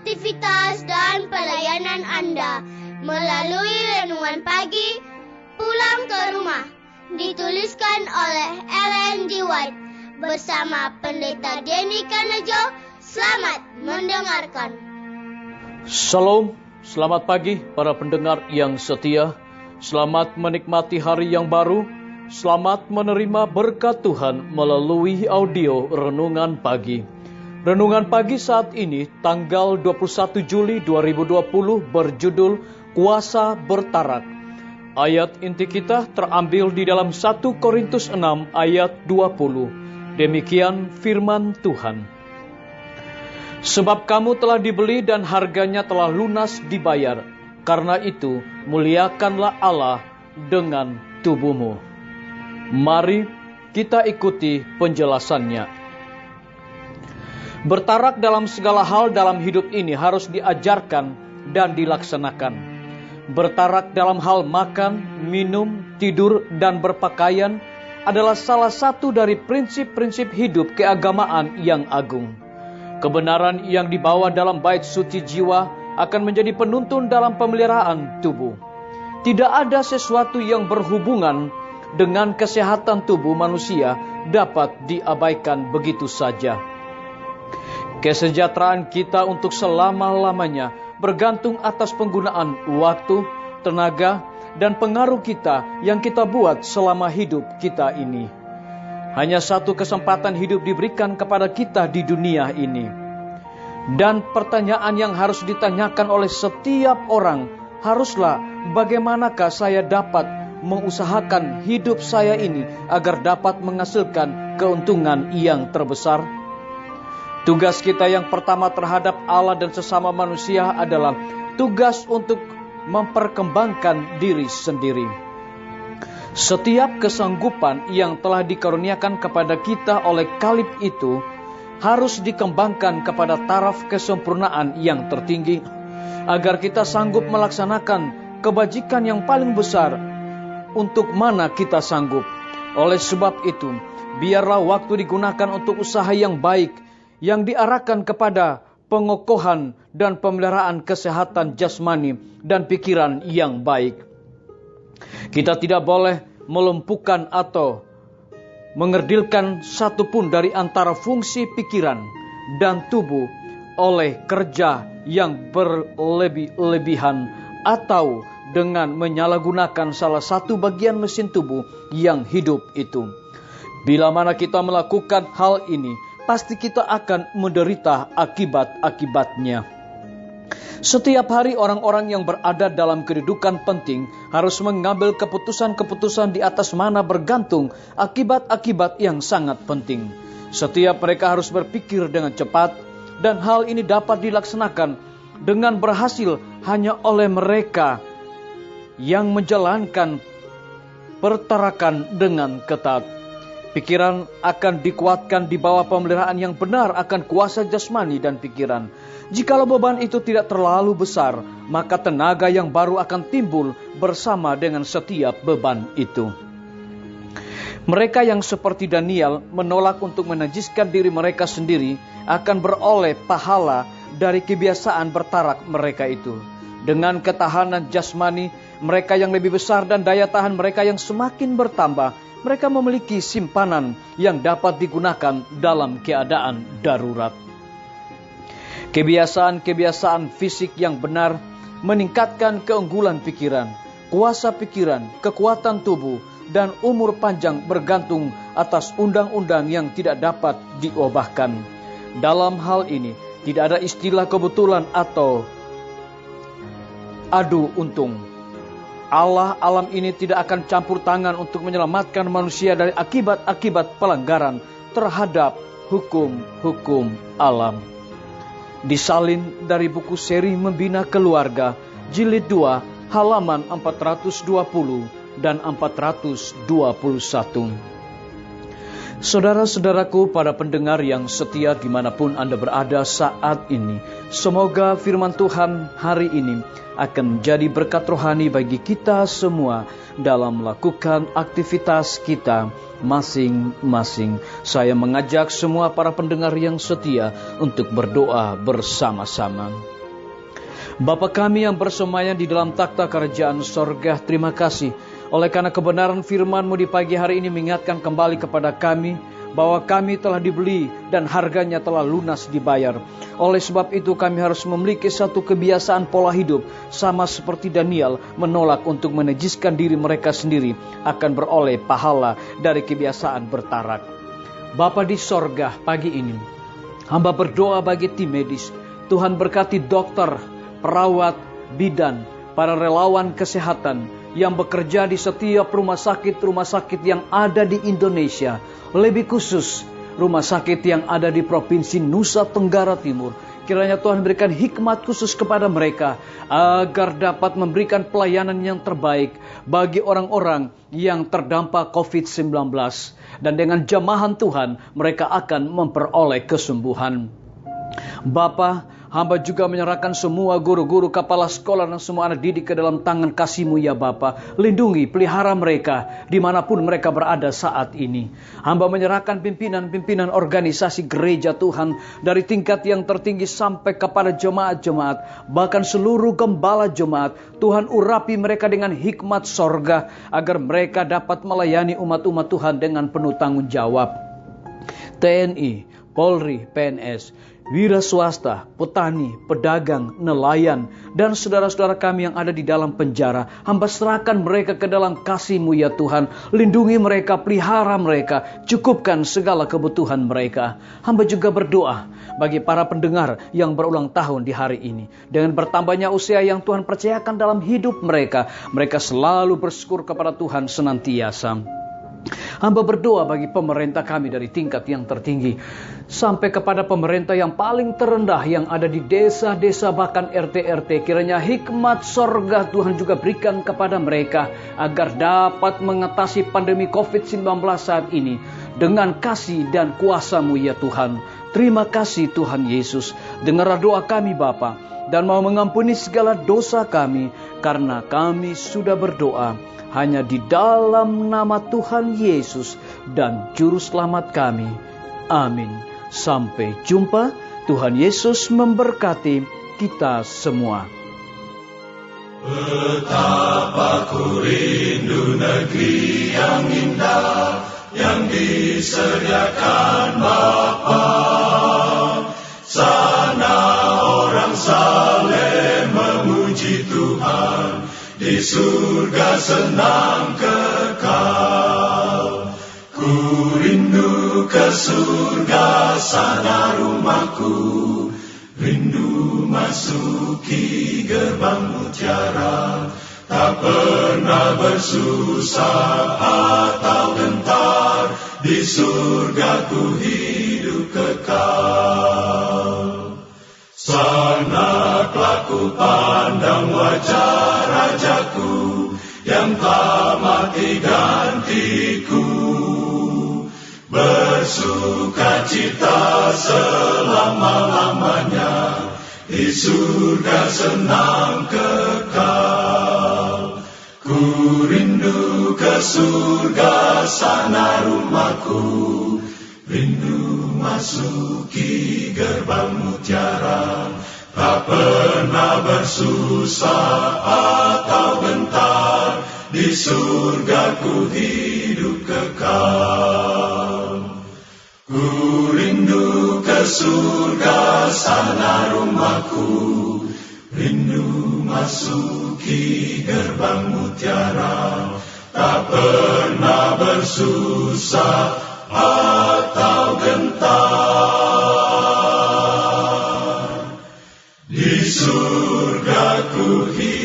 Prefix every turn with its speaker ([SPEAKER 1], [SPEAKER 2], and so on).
[SPEAKER 1] aktivitas dan pelayanan Anda melalui renungan pagi Pulang ke Rumah, dituliskan oleh Ellen G. White bersama Pendeta Denny Kanejo. Selamat mendengarkan.
[SPEAKER 2] Shalom, selamat pagi para pendengar yang setia. Selamat menikmati hari yang baru. Selamat menerima berkat Tuhan melalui audio Renungan Pagi. Renungan Pagi saat ini tanggal 21 Juli 2020 berjudul Kuasa Bertarak. Ayat inti kita terambil di dalam 1 Korintus 6 ayat 20. Demikian firman Tuhan. Sebab kamu telah dibeli dan harganya telah lunas dibayar. Karena itu, muliakanlah Allah dengan tubuhmu. Mari kita ikuti penjelasannya. Bertarak dalam segala hal dalam hidup ini harus diajarkan dan dilaksanakan. Bertarak dalam hal makan, minum, tidur, dan berpakaian adalah salah satu dari prinsip-prinsip hidup keagamaan yang agung. Kebenaran yang dibawa dalam bait suci jiwa akan menjadi penuntun dalam pemeliharaan tubuh. Tidak ada sesuatu yang berhubungan dengan kesehatan tubuh manusia dapat diabaikan begitu saja. Kesejahteraan kita untuk selama-lamanya bergantung atas penggunaan waktu, tenaga, dan pengaruh kita yang kita buat selama hidup kita ini. Hanya satu kesempatan hidup diberikan kepada kita di dunia ini. Dan pertanyaan yang harus ditanyakan oleh setiap orang haruslah, bagaimanakah saya dapat mengusahakan hidup saya ini agar dapat menghasilkan keuntungan yang terbesar? Tugas kita yang pertama terhadap Allah dan sesama manusia adalah tugas untuk memperkembangkan diri sendiri. Setiap kesanggupan yang telah dikaruniakan kepada kita oleh Kalib itu harus dikembangkan kepada taraf kesempurnaan yang tertinggi, agar kita sanggup melaksanakan kebajikan yang paling besar untuk mana kita sanggup. Oleh sebab itu, biarlah waktu digunakan untuk usaha yang baik, yang diarahkan kepada pengokohan dan pemeliharaan kesehatan jasmani dan pikiran yang baik. Kita tidak boleh melumpuhkan atau mengerdilkan satupun dari antara fungsi pikiran dan tubuh oleh kerja yang berlebih-lebihan atau dengan menyalahgunakan salah satu bagian mesin tubuh yang hidup itu. Bila mana kita melakukan hal ini, pasti kita akan menderita akibat-akibatnya. Setiap hari orang-orang yang berada dalam kedudukan penting harus mengambil keputusan-keputusan di atas mana bergantung akibat-akibat yang sangat penting. Setiap mereka harus berpikir dengan cepat, dan hal ini dapat dilaksanakan dengan berhasil hanya oleh mereka yang menjalankan pertarakan dengan ketat. Pikiran akan dikuatkan di bawah pemeliharaan yang benar akan kuasa jasmani dan pikiran. Jikalau beban itu tidak terlalu besar, maka tenaga yang baru akan timbul bersama dengan setiap beban itu. Mereka yang seperti Daniel menolak untuk menajiskan diri mereka sendiri akan beroleh pahala dari kebiasaan bertarak mereka itu. Dengan ketahanan jasmani mereka yang lebih besar dan daya tahan mereka yang semakin bertambah, mereka memiliki simpanan yang dapat digunakan dalam keadaan darurat. Kebiasaan-kebiasaan fisik yang benar meningkatkan keunggulan pikiran, kuasa pikiran, kekuatan tubuh, dan umur panjang bergantung atas undang-undang yang tidak dapat diubahkan. Dalam hal ini, tidak ada istilah kebetulan atau adu untung. Allah alam ini tidak akan campur tangan untuk menyelamatkan manusia dari akibat-akibat pelanggaran terhadap hukum-hukum alam. Disalin dari buku seri Membina Keluarga, jilid 2, halaman 420 dan 421. Saudara-saudaraku, para pendengar yang setia dimanapun Anda berada saat ini, semoga firman Tuhan hari ini akan menjadi berkat rohani bagi kita semua dalam melakukan aktivitas kita masing-masing. Saya mengajak semua para pendengar yang setia untuk berdoa bersama-sama. Bapa kami yang bersemayam di dalam takhta kerajaan sorga, terima kasih oleh karena kebenaran firman-Mu di pagi hari ini mengingatkan kembali kepada kami bahwa kami telah dibeli dan harganya telah lunas dibayar. Oleh sebab itu kami harus memiliki satu kebiasaan pola hidup sama seperti Daniel menolak untuk menajiskan diri mereka sendiri akan beroleh pahala dari kebiasaan bertarak. Bapa di sorga, pagi ini hamba berdoa bagi tim medis. Tuhan berkati dokter, perawat, bidan, para relawan kesehatan yang bekerja di setiap rumah sakit yang ada di Indonesia. Lebih khusus, rumah sakit yang ada di Provinsi Nusa Tenggara Timur. Kiranya Tuhan berikan hikmat khusus kepada mereka, agar dapat memberikan pelayanan yang terbaik bagi orang-orang yang terdampak COVID-19. Dan dengan jamahan Tuhan, mereka akan memperoleh kesembuhan. Bapa, hamba juga menyerahkan semua guru-guru, kepala sekolah dan semua anak didik ke dalam tangan kasih-Mu ya Bapa. Lindungi, pelihara mereka dimanapun mereka berada saat ini. Hamba menyerahkan pimpinan-pimpinan organisasi gereja Tuhan, dari tingkat yang tertinggi sampai kepada jemaat-jemaat, bahkan seluruh gembala jemaat. Tuhan urapi mereka dengan hikmat sorga, agar mereka dapat melayani umat-umat Tuhan dengan penuh tanggung jawab. TNI, Polri, PNS, wira swasta, petani, pedagang, nelayan, dan saudara-saudara kami yang ada di dalam penjara. Hamba serahkan mereka ke dalam kasih-Mu ya Tuhan. Lindungi mereka, pelihara mereka, cukupkan segala kebutuhan mereka. Hamba juga berdoa bagi para pendengar yang berulang tahun di hari ini. Dengan bertambahnya usia yang Tuhan percayakan dalam hidup mereka, mereka selalu bersyukur kepada Tuhan senantiasa. Hamba berdoa bagi pemerintah kami dari tingkat yang tertinggi sampai kepada pemerintah yang paling terendah yang ada di desa-desa bahkan RT-RT. Kiranya hikmat sorga Tuhan juga berikan kepada mereka agar dapat mengatasi pandemi COVID-19 saat ini dengan kasih dan kuasa-Mu ya Tuhan. Terima kasih Tuhan Yesus. Dengar doa kami Bapa, dan mau mengampuni segala dosa kami, karena kami sudah berdoa hanya di dalam nama Tuhan Yesus dan Juru Selamat kami. Amin. Sampai jumpa. Tuhan Yesus memberkati kita semua.
[SPEAKER 3] Betapa ku rindu negeri yang indah yang disediakan Bapa. Sana orang saleh memuji Tuhan, di surga senang kekal. Ku rindu ke surga, sana rumahku. Rindu masuki gerbang mutiara, tak pernah bersusah atau gentar. Di surga ku hidup kekal. Sana kelak pandang wajah Rajaku yang tak mati gantiku. Bersuka cita selama-lamanya, di surga senang kekal. Ku rindu ke surga, sana rumahku. Rindu masuki gerbang mutiara, tak pernah bersusah atau gentar. Di surga ku hidup kekal. Ku rindu ke surga, sana rumahku. Rindu masuki gerbang mutiara, tak pernah bersusah atau gentar. Di surga ku hidup